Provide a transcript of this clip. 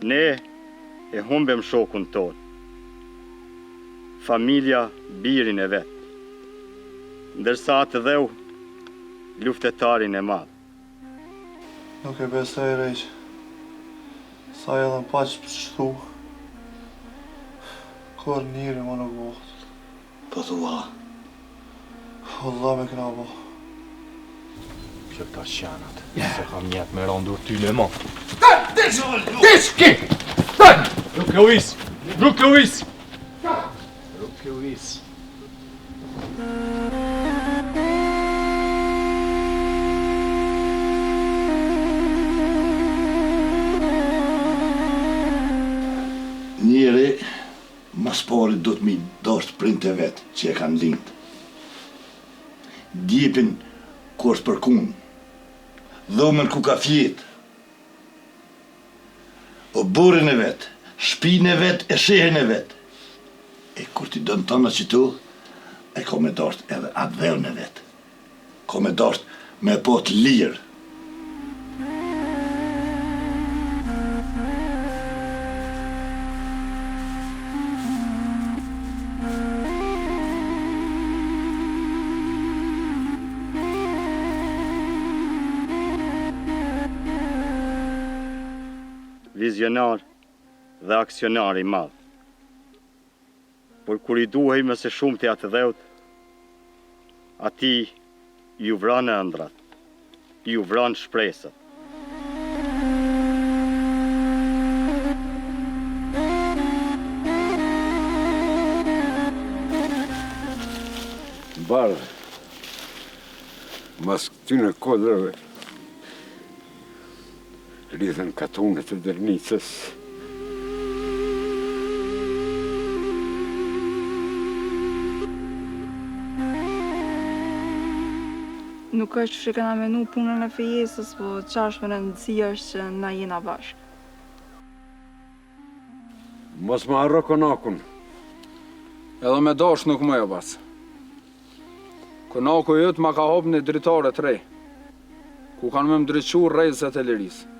Ne e humbem shokun ton, familja birin e vet, ndërsa atë dheu luftetarin e madh. Nuk e besoj rejq, sa edhe në paq për shtu, kër njëri më nuk bohët. Po thua? Allah me këna bo. Kjo këta qenat, se kam jetë me randur ty në ma. Deshki! Dën! Ruk Luis! Ruk Luis! Ruk Luis! Njëri, mas pari do të mi dasht printe vetë që e kanë lindë. Djepin ku është për kunë, dhomën ku ka fjetë, o burin e vetë, shpinë e vetë e shehin e vetë. E kur ti dënë tëna që tu, e ko me dasht edhe atë dhevën e vetë. Ko me dasht me po të lirë. Vizionar dhe aksionar i madh. Por kur i duhej më së shumti atë dheut, ati ju vranë ëndrat, ju vranë shpresat. Barë, mas këtyne kodrëve, lidhen katunet e dërnicës. Nuk është që kena menu punën e fejesës, po qash më rëndësia është që na jena bashkë. Mos më harro konakun. Edhe me dash nuk më e bas. Konaku jëtë ma ka hop një dritare të rej, ku kanë me më drequ rejzet e lirisë.